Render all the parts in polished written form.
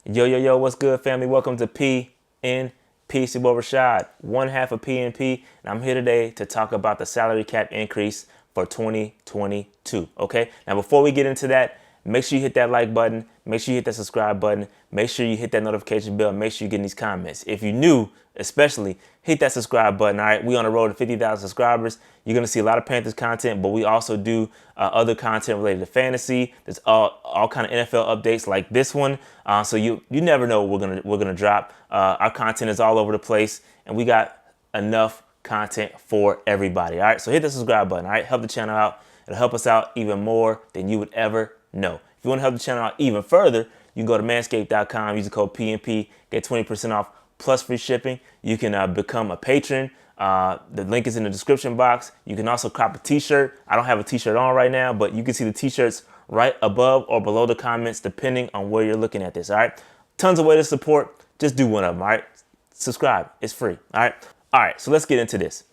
Yo, what's good, family? Welcome to PNP. It's your boy Rashad, one half of PNP, and I'm here today to talk about the salary cap increase for 2022. Okay, now before we get into that, make sure you hit that like button, make sure you hit that subscribe button, make sure you hit that notification bell, make sure you get in these comments. If you're new, especially, hit that subscribe button. All right, we on the road to 50,000 subscribers. You're gonna see a lot of Panthers content, but we also do other content related to fantasy. There's all kind of NFL updates like this one. So you never know what we're gonna drop. Our content is all over the place, and we got enough content for everybody. All right, so hit the subscribe button. All right, help the channel out. It'll help us out even more than you would ever know. If you want to help the channel out even further, you can go to manscaped.com, use the code PNP, get 20% off plus free shipping. You can become a patron. The link is in the description box. You can also cop a t-shirt. I don't have a t-shirt on right now, but you can see the t-shirts right above or below the comments, depending on where you're looking at this. All right. Tons of ways to support. Just do one of them. All right. Subscribe. It's free. All right. All right. So let's get into this.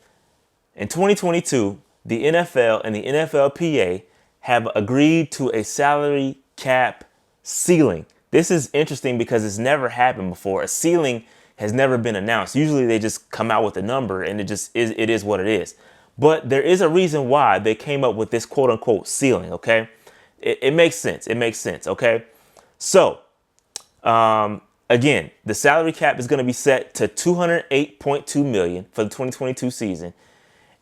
In 2022, the NFL and the NFLPA have agreed to a salary cap ceiling. This is interesting because it's never happened before. A ceiling has never been announced. Usually they just come out with a number and it is what it is. But there is a reason why they came up with this quote unquote ceiling, okay? It makes sense. It makes sense, okay? So, again, the salary cap is going to be set to $208.2 million for the 2022 season.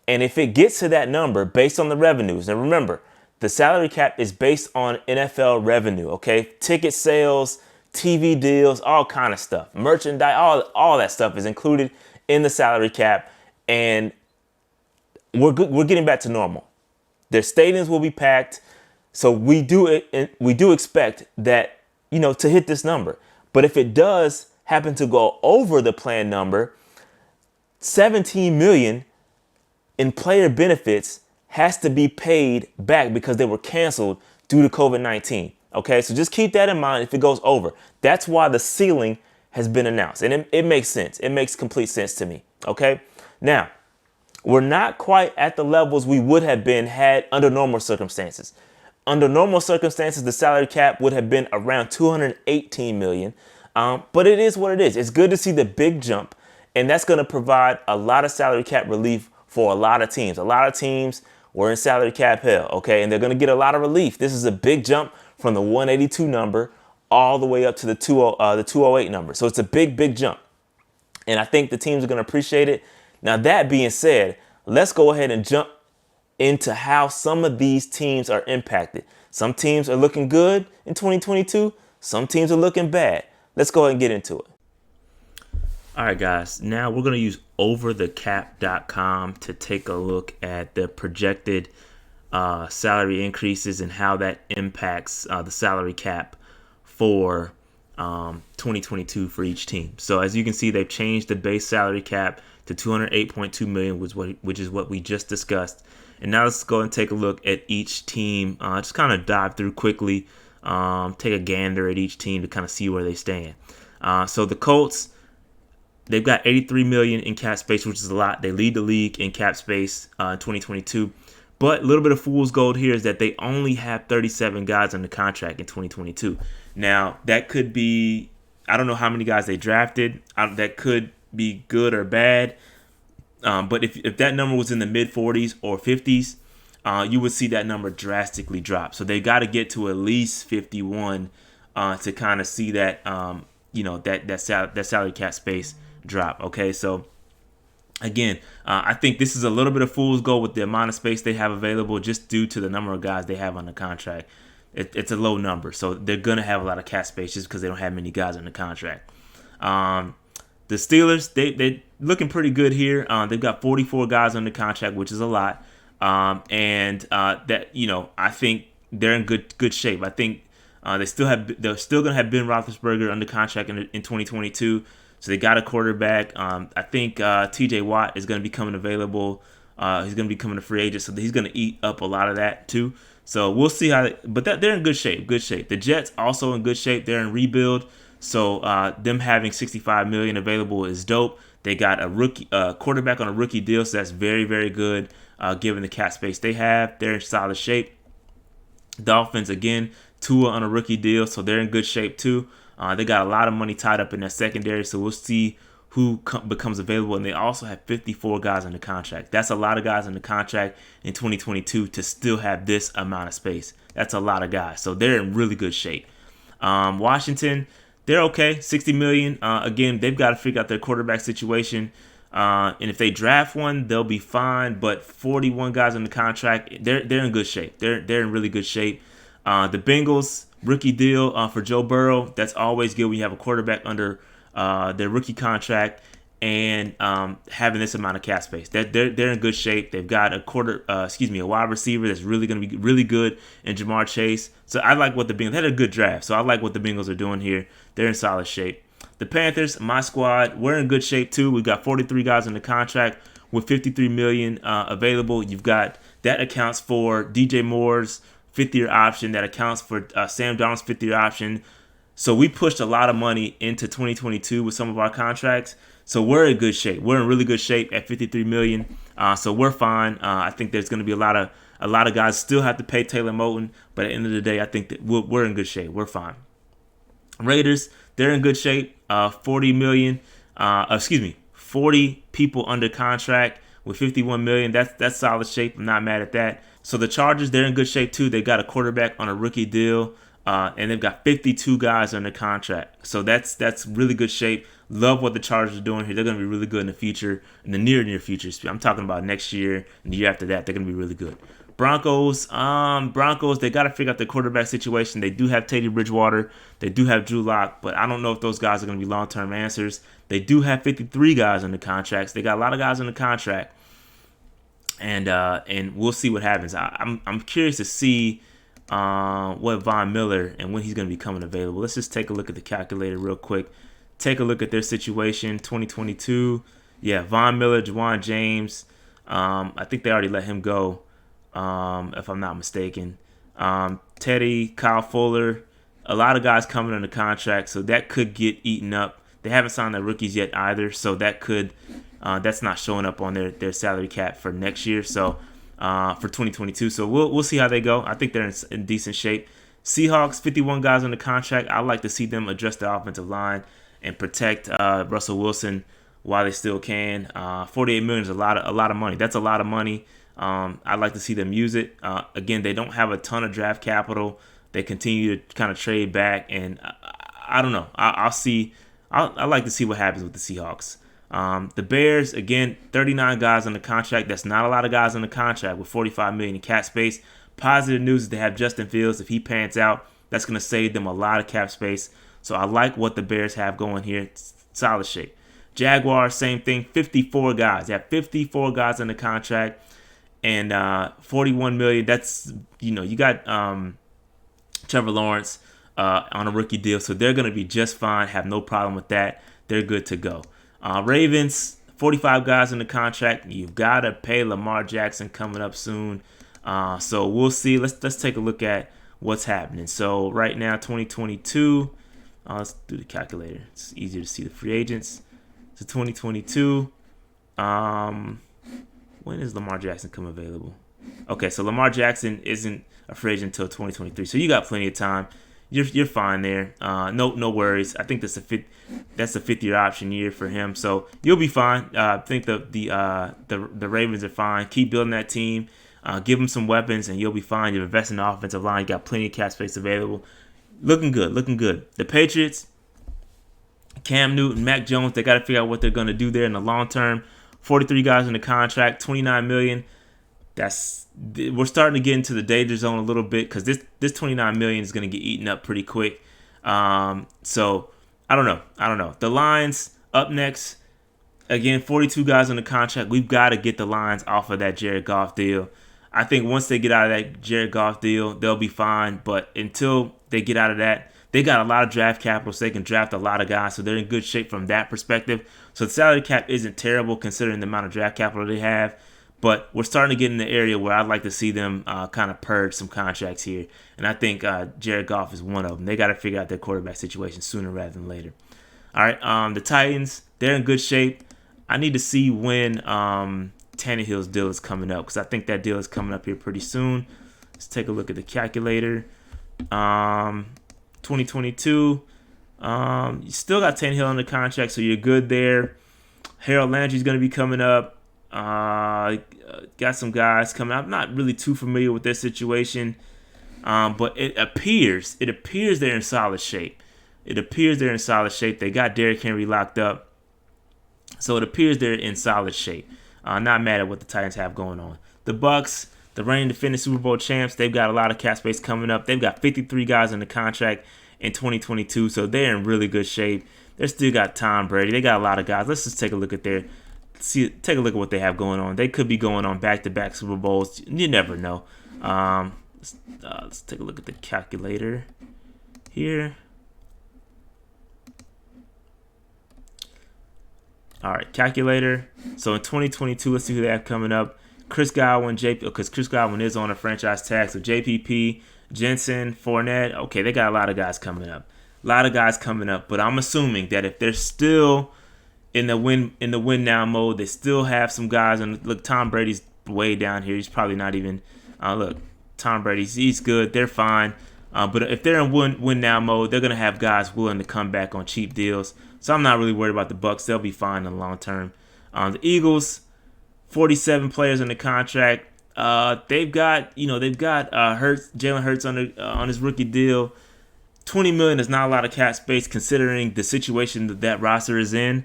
And if it gets to that number based on the revenues, and remember, the salary cap is based on NFL revenue, okay? Ticket sales, TV deals, all kind of stuff, merchandise, all that stuff is included in the salary cap, and we're getting back to normal. Their stadiums will be packed, so we do expect that to hit this number. But if it does happen to go over the planned number, $17 million in player benefits has to be paid back because they were canceled due to COVID-19. Okay, so just keep that in mind if it goes over. That's why the ceiling has been announced. And it makes sense. It makes complete sense to me. Okay, now we're not quite at the levels we would have been had under normal circumstances. Under normal circumstances, the salary cap would have been around $218 million. But it is what it is. It's good to see the big jump. And that's going to provide a lot of salary cap relief for a lot of teams. A lot of teams were in salary cap hell. Okay, and they're going to get a lot of relief. This is a big jump from the 182 number all the way up to the 208 number. So it's a big jump. And I think the teams are going to appreciate it. Now, that being said, let's go ahead and jump into how some of these teams are impacted. Some teams are looking good in 2022. Some teams are looking bad. Let's go ahead and get into it. All right, guys. Now we're going to use overthecap.com to take a look at the projected salary increases and how that impacts the salary cap for 2022 for each team. So as you can see, they've changed the base salary cap to $208.2 million, which is what we just discussed. And now let's go and take a look at each team. Just kind of dive through quickly, take a gander at each team to kind of see where they stand. So the Colts, they've got $83 million in cap space, which is a lot. They lead the league in cap space in 2022. But a little bit of fool's gold here is that they only have 37 guys under contract in 2022. Now, that could be, I don't know how many guys they drafted. That could be good or bad. But if that number was in the mid-40s or 50s, you would see that number drastically drop. So they got to get to at least 51 to kind of see that, that salary cap space drop. Okay, so again, I think this is a little bit of fool's gold with the amount of space they have available just due to the number of guys they have on the contract. It's a low number, so they're going to have a lot of cap space just because they don't have many guys on the contract. The Steelers, they're looking pretty good here. They've got 44 guys on the contract, which is a lot. I think they're in good shape. I think they're still going to have Ben Roethlisberger under contract in 2022. So they got a quarterback. I think T.J. Watt is going to be coming available. He's going to be coming a free agent, so he's going to eat up a lot of that too. So we'll see but they're in good shape. The Jets also in good shape. They're in rebuild. So them having $65 million available is dope. They got a rookie quarterback on a rookie deal, so that's very, very good given the cap space they have. They're in solid shape. Dolphins, again, Tua on a rookie deal, so they're in good shape too. They got a lot of money tied up in that secondary, so we'll see who becomes available. And they also have 54 guys under contract. That's a lot of guys under contract in 2022 to still have this amount of space. That's a lot of guys. So they're in really good shape. Washington, they're okay. $60 million. Again, they've got to figure out their quarterback situation. And if they draft one, they'll be fine. But 41 guys on the contract, they're in good shape. They're in really good shape. The Bengals, rookie deal for Joe Burrow. That's always good when you have a quarterback under their rookie contract and having this amount of cap space. They're in good shape. They've got a wide receiver that's really going to be really good in Jamar Chase. So I like what the Bengals had a good draft. So I like what the Bengals are doing here. They're in solid shape. The Panthers, my squad, we're in good shape too. We've got 43 guys in the contract with $53 million available. You've got that accounts for DJ Moore's fifth-year option. That accounts for Sam Darnold's fifth-year option. So we pushed a lot of money into 2022 with some of our contracts. So we're in good shape. We're in really good shape at $53 million. So we're fine. I think there's going to be a lot of guys still have to pay Taylor Moton, but at the end of the day, I think that we're in good shape. We're fine. Raiders, they're in good shape. 40 people under contract with $51 million. That's solid shape. I'm not mad at that. So the Chargers, they're in good shape too. They got a quarterback on a rookie deal, and they've got 52 guys under contract. So that's really good shape. Love what the Chargers are doing here. They're going to be really good in the future, in the near future. I'm talking about next year and the year after that. They're going to be really good. Broncos, they got to figure out their quarterback situation. They do have Teddy Bridgewater. They do have Drew Lock, but I don't know if those guys are going to be long-term answers. They do have 53 guys under contracts. They got a lot of guys under contract, and we'll see what happens. I'm curious to see what Von Miller and when he's going to be coming available. Let's just take a look at the calculator real quick. Take a look at their situation, 2022. Yeah, Von Miller, Juwan James. I think they already let him go. If I'm not mistaken. Teddy, Kyle Fuller, a lot of guys coming under contract, so that could get eaten up. They haven't signed their rookies yet either, so that could that's not showing up on their salary cap for next year. So for 2022, so we'll see how they go. I think they're in decent shape. Seahawks, 51 guys under contract. I'd like to see them address the offensive line and protect Russell Wilson while they still can. $48 million is a lot of money. That's a lot of money. I'd like to see them use it. Again, they don't have a ton of draft capital. They continue to kind of trade back, and I don't know. I'll see. I'd like to see what happens with the Seahawks. The Bears, again, 39 guys on the contract. That's not a lot of guys on the contract with $45 million in cap space. Positive news is they have Justin Fields. If he pans out, that's going to save them a lot of cap space. So I like what the Bears have going here. It's solid shape. Jaguars, same thing. 54 guys. They have 54 guys on the contract. And $41 million, that's, you got Trevor Lawrence on a rookie deal. So they're going to be just fine, have no problem with that. They're good to go. Ravens, 45 guys in the contract. You've got to pay Lamar Jackson coming up soon. So we'll see. Let's take a look at what's happening. So right now, 2022, let's do the calculator. It's easier to see the free agents. So 2022, when is Lamar Jackson come available? Okay, so Lamar Jackson isn't a free agent until 2023. So you got plenty of time. You're fine there. No worries. I think that's a fifth-year option year for him. So you'll be fine. I think the Ravens are fine. Keep building that team. Give them some weapons, and you'll be fine. You've invested in the offensive line. You got plenty of cap space available. Looking good. The Patriots, Cam Newton, Mac Jones, they got to figure out what they're going to do there in the long term. 43 guys in the contract, $29 million. We're starting to get into the danger zone a little bit because this $29 million is going to get eaten up pretty quick. So I don't know. The Lions up next. Again, 42 guys on the contract. We've got to get the Lions off of that Jared Goff deal. I think once they get out of that Jared Goff deal, they'll be fine. But until they get out of that, they got a lot of draft capital, so they can draft a lot of guys. So they're in good shape from that perspective. So the salary cap isn't terrible considering the amount of draft capital they have. But we're starting to get in the area where I'd like to see them kind of purge some contracts here. And I think Jared Goff is one of them. They got to figure out their quarterback situation sooner rather than later. All right, the Titans, they're in good shape. I need to see when Tannehill's deal is coming up because I think that deal is coming up here pretty soon. Let's take a look at the calculator. 2022, You still got Tannehill under contract, so you're good there. Harold Landry's going to be coming up. Got some guys coming up. I'm not really too familiar with their situation, but it appears they're in solid shape. They got Derrick Henry locked up, so it appears they're in solid shape. Not mad at what the Titans have going on. The Bucks, the reigning defending Super Bowl champs, they've got a lot of cap space coming up. They've got 53 guys under contract in 2022, so they're in really good shape. They still got Tom Brady. They got a lot of guys. Let's just take a look at what they have going on. They could be going on back-to-back Super Bowls. You never know. Let's take a look at the calculator here. All right, calculator. So in 2022, let's see who they have coming up. Chris Godwin, because Chris Godwin is on a franchise tag. So JPP, Jensen, Fournette. Okay, they got a lot of guys coming up. But I'm assuming that if they're still in the win now mode, they still have some guys. And look, Tom Brady's way down here. He's probably not even. Look, Tom Brady's he's good. They're fine. But if they're in win now mode, they're gonna have guys willing to come back on cheap deals. So I'm not really worried about the Bucks. They'll be fine in the long term. The Eagles, 47 players in the contract. They've got Jalen Hurts on his rookie deal. $20 million is not a lot of cap space considering the situation that roster is in.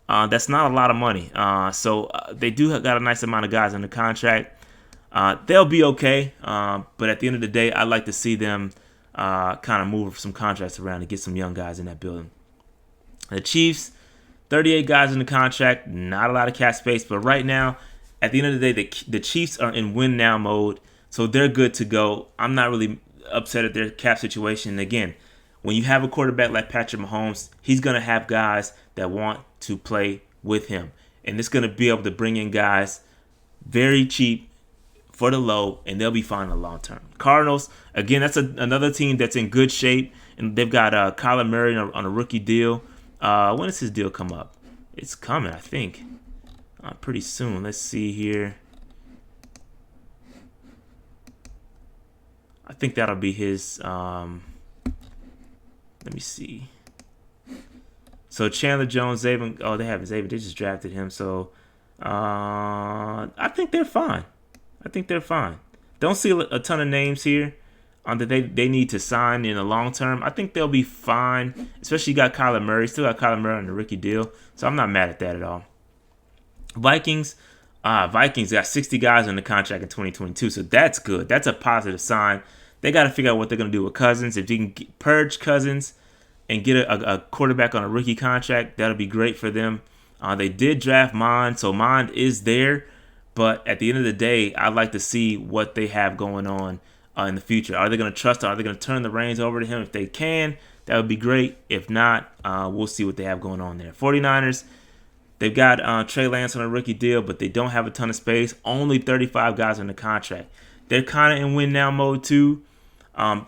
That's not a lot of money. So they do got a nice amount of guys in the contract. They'll be okay. But at the end of the day, I'd like to see them kind of move some contracts around and get some young guys in that building. The Chiefs, 38 guys in the contract, not a lot of cap space, but right now, at the end of the day, the Chiefs are in win now mode, so they're good to go. I'm not really upset at their cap situation. And again, when you have a quarterback like Patrick Mahomes, he's going to have guys that want to play with him, and it's going to be able to bring in guys very cheap for the low, and they'll be fine in the long term. Cardinals, again, that's another team that's in good shape, and they've got Kyler Murray on a rookie deal. When does his deal come up? It's coming, I think, pretty soon. Let's see here. I think that'll be his. Let me see. So Chandler Jones, Zayvon. Oh, they have Zayvon. They just drafted him. So I think they're fine. Don't see a ton of names here that they need to sign in the long term. I think they'll be fine. Especially you got Kyler Murray. Still got Kyler Murray on the rookie deal. So I'm not mad at that at all. Vikings got 60 guys on the contract in 2022. So that's good. That's a positive sign. They got to figure out what they're going to do with Cousins. If you can purge Cousins and get a quarterback on a rookie contract, that'll be great for them. They did draft Mond, so Mond is there. But at the end of the day, I'd like to see what they have going on in the future. Are they going to trust him? Are they going to turn the reins over to him? If they can, that would be great. If not, we'll see what they have going on there. 49ers, they've got Trey Lance on a rookie deal, but they don't have a ton of space. Only 35 guys on the contract. They're kind of in win now mode too.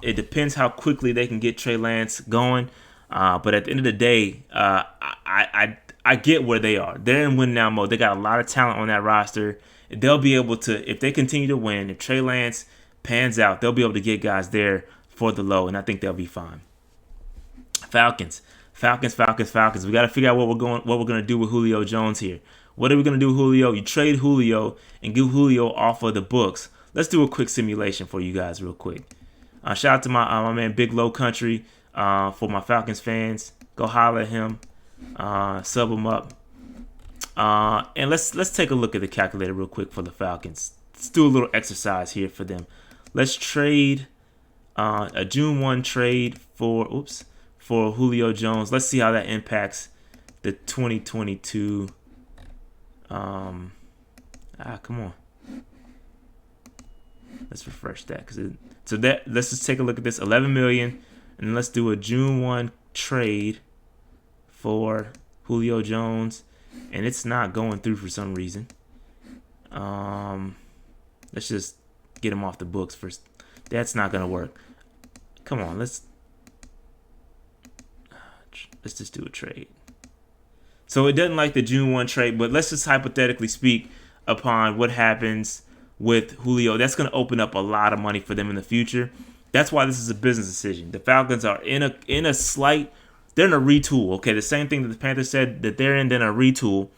It depends how quickly they can get Trey Lance going. But at the end of the day, I get where they are. They're in win now mode. They got a lot of talent on that roster. They'll be able to, if they continue to win, if Trey Lance pans out, they'll be able to get guys there for the low, and I think they'll be fine. Falcons. We got to figure out what we're gonna do with Julio Jones here. What are we gonna do with Julio? You trade Julio and get Julio off of the books. Let's do a quick simulation for you guys real quick. Shout out to my man Big Low Country for my Falcons fans. Go holler at him, sub him up, and let's take a look at the calculator real quick for the Falcons. Let's do a little exercise here for them. Let's trade a June 1 trade for Julio Jones. Let's see how that impacts the 2022. Come on. Let's refresh that let's just take a look at this. 11 million, and let's do a June 1 trade for Julio Jones, and it's not going through for some reason. Let's just get him off the books first. That's not gonna work. Come on, let's just do a trade. So it doesn't like the June 1 trade, but let's just hypothetically speak upon what happens with Julio. That's going to open up a lot of money for them in the future. That's why this is a business decision. The Falcons are in a slight they're in a retool. Okay, the same thing that the Panthers said that they're in a retool,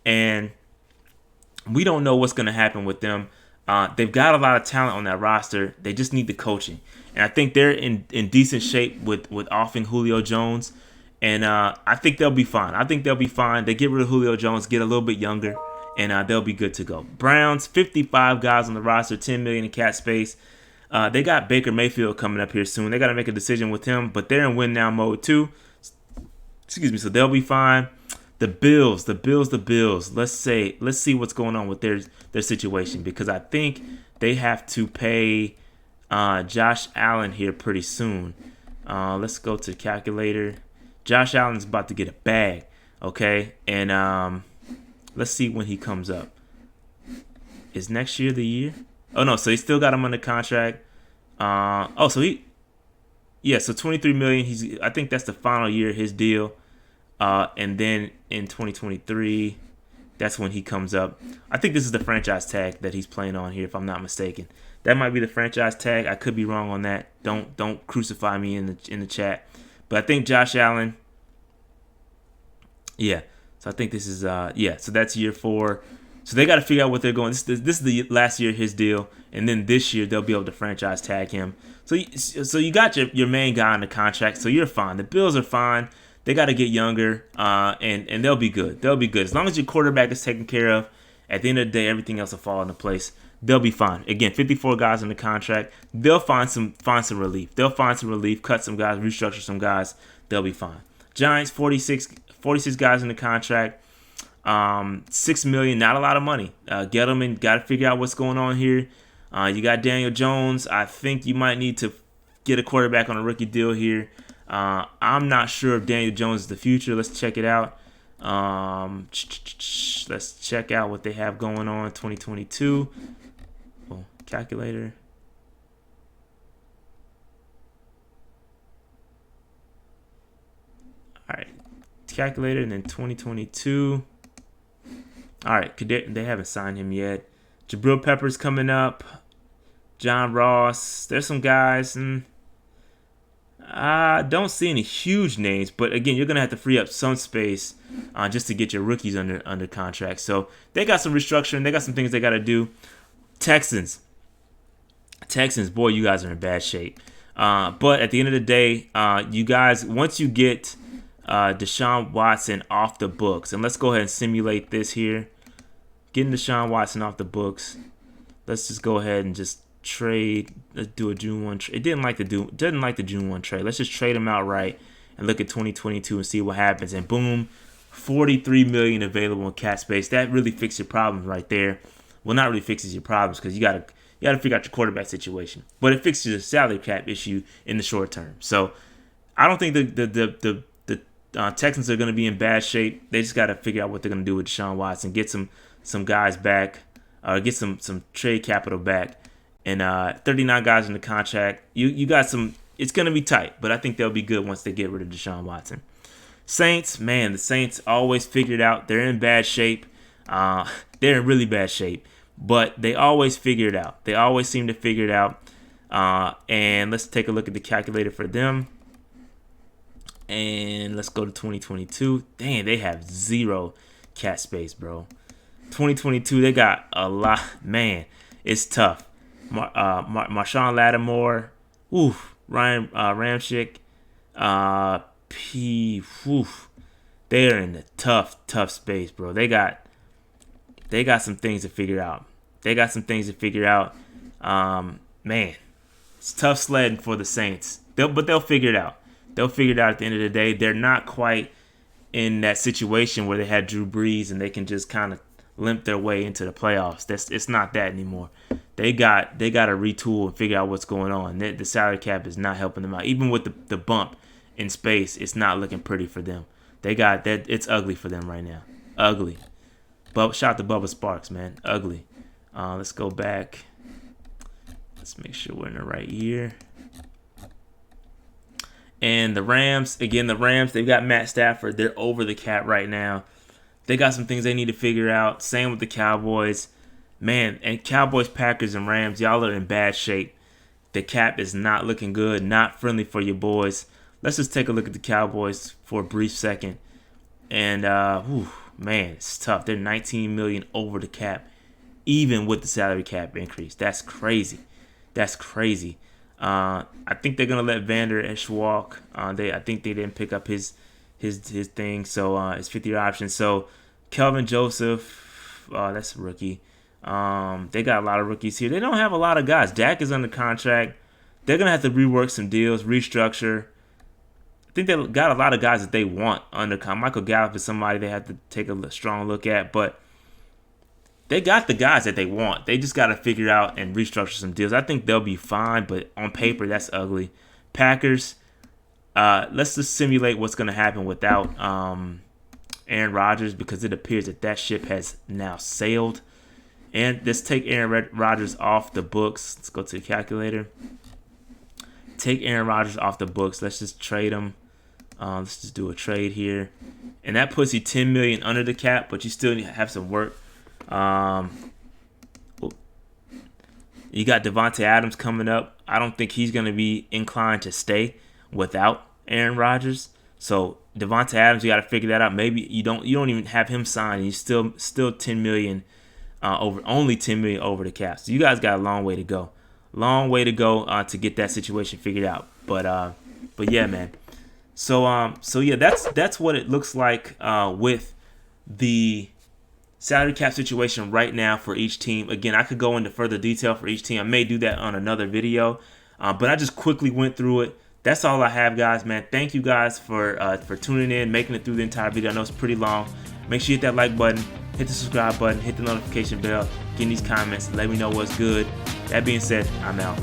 and we don't know what's going to happen with them. They've got a lot of talent on that roster. They just need the coaching, and I think they're in decent shape with offing Julio Jones, and I think they'll be fine. They get rid of Julio Jones, get a little bit younger, and they'll be good to go. Browns, 55 guys on the roster, $10 million in cap space. They got Baker Mayfield coming up here soon. They got to make a decision with him, but they're in win now mode too. Excuse me, so they'll be fine. The Bills. Let's see what's going on with their situation, because I think they have to pay Josh Allen here pretty soon. Let's go to the calculator. Josh Allen's about to get a bag, okay? And let's see when he comes up. Is next year the year? Oh, no, so he still got him under contract. So $23 million. I think that's the final year of his deal. And then in 2023, that's when he comes up. I think this is the franchise tag that he's playing on here, if I'm not mistaken. That might be the franchise tag. I could be wrong on that. Don't crucify me in the chat. But I think Josh Allen. Yeah. So I think this is So that's year 4. So they got to figure out what they're going. This is the last year of his deal, and then this year they'll be able to franchise tag him. So you got your main guy on the contract, so you're fine. The Bills are fine. They got to get younger, and they'll be good. They'll be good as long as your quarterback is taken care of. At the end of the day, everything else will fall into place. They'll be fine. Again, 54 guys on the contract. They'll find some relief. Cut some guys, restructure some guys. They'll be fine. Giants, 46 guys in the contract. $6 million, not a lot of money. Get them and got to figure out what's going on here. You got Daniel Jones. I think you might need to get a quarterback on a rookie deal here. I'm not sure if Daniel Jones is the future. Let's check it out. Let's check out what they have going on 2022. Oh, calculator. All right, calculator, and then 2022. All right, they haven't signed him yet. Jabril Peppers coming up. John Ross. There's some guys. I don't see any huge names, but again, you're gonna have to free up some space just to get your rookies under contract. So they got some restructuring. They got some things they got to do. Texans, boy, you guys are in bad shape. But at the end of the day, you guys, once you get Deshaun Watson off the books, and let's go ahead and simulate this here. Getting Deshaun Watson off the books. Let's just go ahead and just trade. Let's do a June 1 trade. It didn't like the June 1 trade. Let's just trade him outright and look at 2022 and see what happens. And boom, $43 million available in cap space. That really fixes your problems right there. Well, not really fixes your problems, because you gotta figure out your quarterback situation. But it fixes the salary cap issue in the short term. So I don't think the Texans are going to be in bad shape. They just got to figure out what they're going to do with Deshaun Watson, get some guys back, get some trade capital back, and 39 guys in the contract. You got some. It's going to be tight, but I think they'll be good once they get rid of Deshaun Watson. Saints, man, the Saints always figured out. They're in bad shape. They're in really bad shape, but they always figure it out. They always seem to figure it out. And let's take a look at the calculator for them. And let's go to 2022. Dang, they have 0 cap space, bro. 2022, they got a lot. Man, it's tough. Marshawn Lattimore, Ryan Ramczyk, they're in a tough space, bro. They got some things to figure out. Man, it's tough sledding for the Saints. But they'll figure it out. They'll figure it out at the end of the day. They're not quite in that situation where they had Drew Brees and they can just kind of limp their way into the playoffs. It's not that anymore. They got to retool and figure out what's going on. The salary cap is not helping them out. Even with the bump in space, it's not looking pretty for them. They got that. It's ugly for them right now. Ugly. But shout out to Bubba Sparks, man. Ugly. Let's go back. Let's make sure we're in the right year. And the Rams, they've got Matt Stafford. They're over the cap right now. They got some things they need to figure out. Same with the Cowboys. Man, and Cowboys, Packers, and Rams, y'all are in bad shape. The cap is not looking good, not friendly for your boys. let's just take a look at the Cowboys for a brief second. And man, it's tough. They're $19 million over the cap, even with the salary cap increase. That's crazy. That's crazy. I think they're gonna let Vander Esch walk. I think they didn't pick up his thing, so it's 50-year option. So Kelvin Joseph, that's a rookie. They got a lot of rookies here. They don't have a lot of guys. Dak is under contract. They're gonna have to rework some deals, restructure. I think they got a lot of guys that they want under contract. Michael Gallup is somebody they have to take a strong look at, but they got the guys that they want. They just got to figure out and restructure some deals. I think they'll be fine, but on paper, that's ugly. Packers, let's just simulate what's going to happen without Aaron Rodgers, because it appears that ship has now sailed. And let's take Aaron Rodgers off the books. Let's go to the calculator. Take Aaron Rodgers off the books. Let's just trade him. Let's just do a trade here. And that puts you $10 million under the cap, but you still need to have some work. You got Devontae Adams coming up. I don't think he's going to be inclined to stay without Aaron Rodgers. So Devontae Adams, you got to figure that out. Maybe you don't even have him signed. You still $10 million only $10 million over the cap. So you guys got a long way to go. Long way to go to get that situation figured out. But yeah, man. So yeah, that's what it looks like with the salary cap situation right now for each team. Again, I could go into further detail for each team. I may do that on another video, but I just quickly went through it. That's all I have, guys, man. Thank you guys for tuning in, making it through the entire video. I know it's pretty long. Make sure you hit that like button, hit the subscribe button, hit the notification bell, get in these comments, let me know what's good. That being said, I'm out.